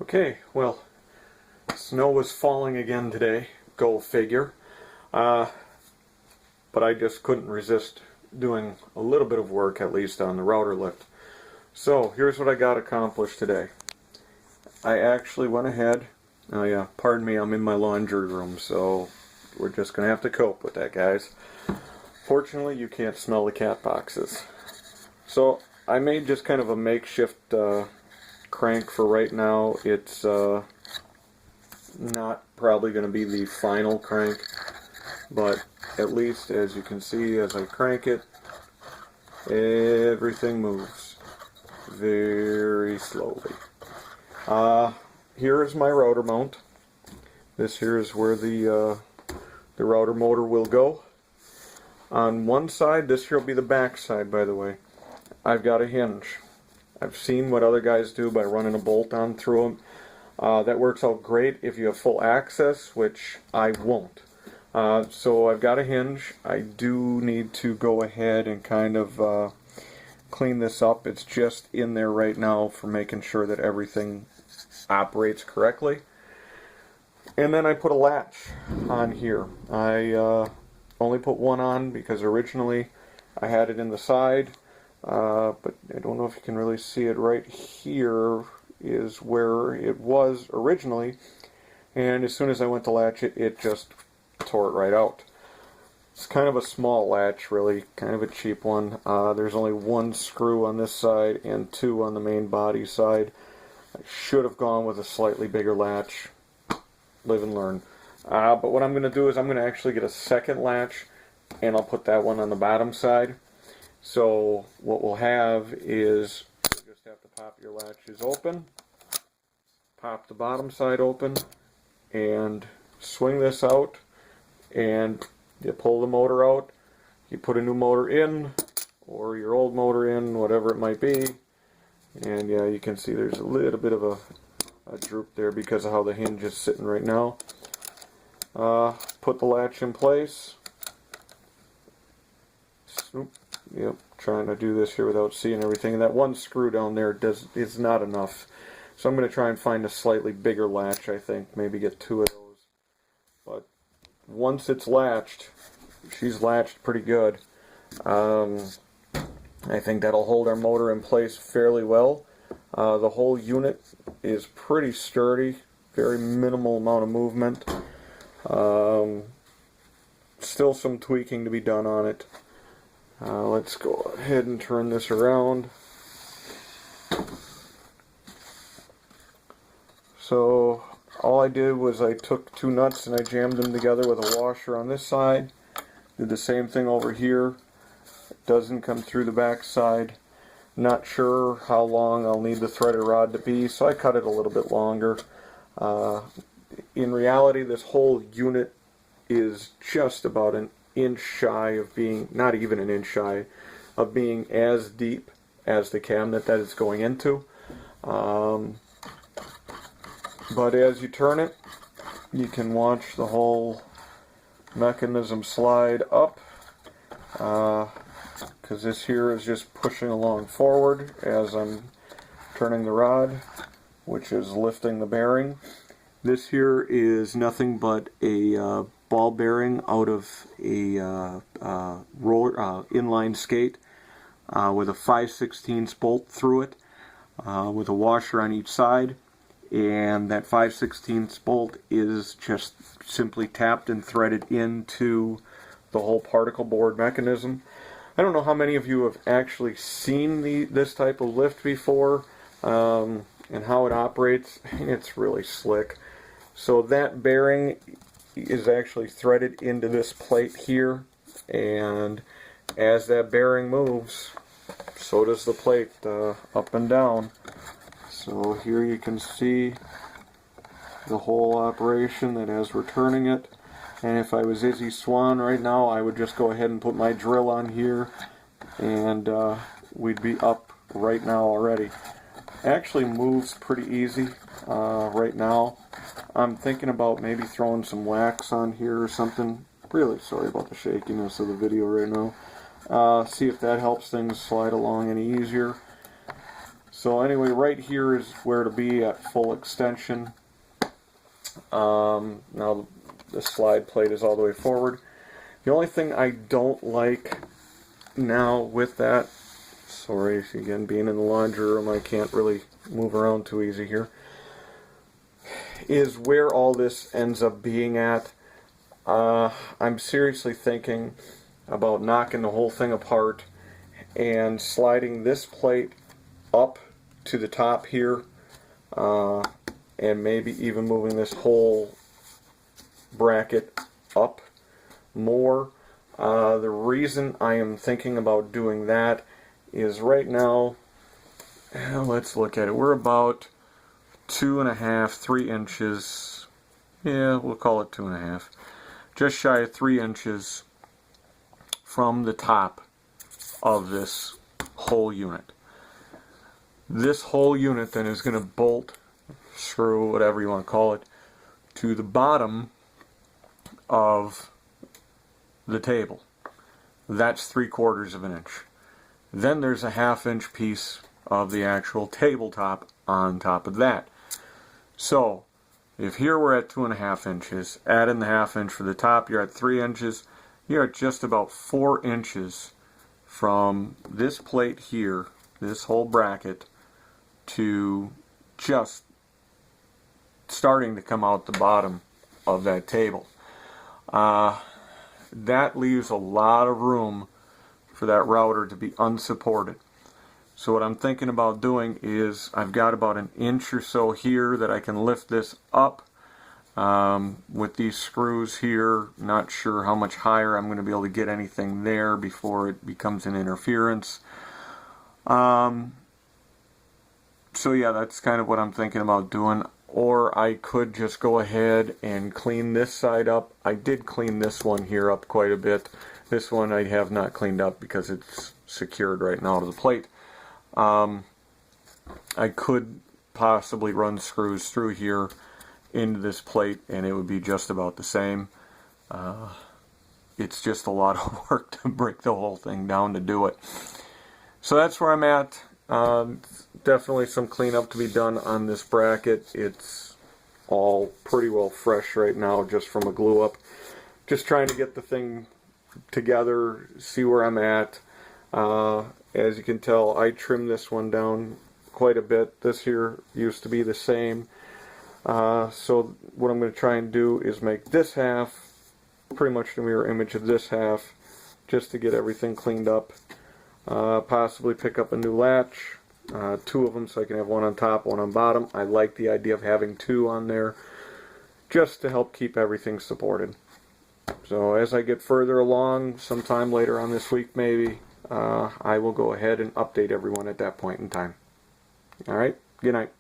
Okay, well, snow was falling again today, go figure. But I just couldn't resist doing a little bit of work, at least on the router lift. So here's what I got accomplished today. I actually went ahead, oh yeah, pardon me, I'm in my laundry room, so we're just going to have to cope with that, guys. Fortunately, you can't smell the cat boxes. So I made just kind of a makeshift crank for right now. It's not probably going to be the final crank, but at least as you can see as I crank it, everything moves very slowly. Here is my router mount. This here is where the router motor will go. On one side, this here will be the back side, by the way. I've got a hinge. I've seen what other guys do by running a bolt on through them. That works out great if you have full access, which I won't. So I've got a hinge. I do need to go ahead and kind of clean this up. It's just in there right now for making sure that everything operates correctly. And then I put a latch on here. I only put one on because originally I had it in the side. But I don't know if you can really see it. Right here is where it was originally, and as soon as I went to latch it, it just tore it right out. It's kind of a small latch, really, kind of a cheap one. There's only one screw on this side and two on the main body side. I should have gone with a slightly bigger latch. Live and learn. But what I'm going to do is I'm going to actually get a second latch, and I'll put that one on the bottom side. So what we'll have is you just have to pop your latches open, pop the bottom side open, and swing this out, and you pull the motor out, you put a new motor in, or your old motor in, whatever it might be, and yeah, you can see there's a little bit of a droop there because of how the hinge is sitting right now. Put the latch in place. Snoop. Yep, trying to do this here without seeing everything. And that one screw down there is not enough. So I'm going to try and find a slightly bigger latch, I think. Maybe get two of those. But once it's latched, she's latched pretty good. I think that'll hold our motor in place fairly well. The whole unit is pretty sturdy. Very minimal amount of movement. Still some tweaking to be done on it. Let's go ahead and turn this around. So all I did was I took two nuts and I jammed them together with a washer on this side. Did the same thing over here. It doesn't come through the back side. Not sure how long I'll need the threaded rod to be, so I cut it a little bit longer. In reality, this whole unit is just about an inch shy of being, not even an inch shy, of being as deep as the cabinet that it's going into. But as you turn it, you can watch the whole mechanism slide up, because this here is just pushing along forward as I'm turning the rod, which is lifting the bearing. This here is nothing but a ball bearing out of a roller inline skate with a 5/16 bolt through it, with a washer on each side, and that 5/16 bolt is just simply tapped and threaded into the whole particle board mechanism. I don't know how many of you have actually seen this type of lift before, and how it operates. It's really slick. So that bearing is actually threaded into this plate here, and as that bearing moves, so does the plate up and down. So here you can see the whole operation, that as we're turning it, and if I was Izzy Swan right now, I would just go ahead and put my drill on here, and we'd be up right now already. Actually moves pretty easy right now. I'm thinking about maybe throwing some wax on here or something. Really sorry about the shakiness of the video right now. See if that helps things slide along any easier. So anyway, right here is where to be at full extension. Now the slide plate is all the way forward. The only thing I don't like now with that, sorry, again, being in the laundry room, I can't really move around too easy here, is where all this ends up being at. I'm seriously thinking about knocking the whole thing apart and sliding this plate up to the top here, and maybe even moving this whole bracket up more. The reason I am thinking about doing that is right now, let's look at it, we're about 2.5, 3 inches, yeah, we'll call it 2.5, just shy of 3 inches from the top of this whole unit. This whole unit then is going to bolt, screw, whatever you want to call it, to the bottom of the table. That's 3/4 of an inch. Then there's a 1/2 inch piece of the actual tabletop on top of that. So if here we're at 2.5 inches, add in the 1/2 inch for the top, you're at 3 inches. You're at just about 4 inches from this plate here, this whole bracket, to just starting to come out the bottom of that table. That leaves a lot of room for that router to be unsupported. So what I'm thinking about doing is I've got about 1 inch or so here that I can lift this up with these screws here. Not sure how much higher I'm going to be able to get anything there before it becomes an interference. So yeah, that's kind of what I'm thinking about doing. Or I could just go ahead and clean this side up. I did clean this one here up quite a bit. This one I have not cleaned up because it's secured right now to the plate. I could possibly run screws through here into this plate and it would be just about the same. It's just a lot of work to break the whole thing down to do it. So that's where I'm at. Definitely some cleanup to be done on this bracket. It's all pretty well fresh right now just from a glue up. Just trying to get the thing together, see where I'm at. As you can tell, I trimmed this one down quite a bit. This here used to be the same. So what I'm going to try and do is make this half pretty much the mirror image of this half, just to get everything cleaned up. Possibly pick up a new latch, 2 of them, so I can have one on top, one on bottom. I like the idea of having 2 on there just to help keep everything supported. So as I get further along, sometime later on this week maybe, I will go ahead and update everyone at that point in time. Alright, good night.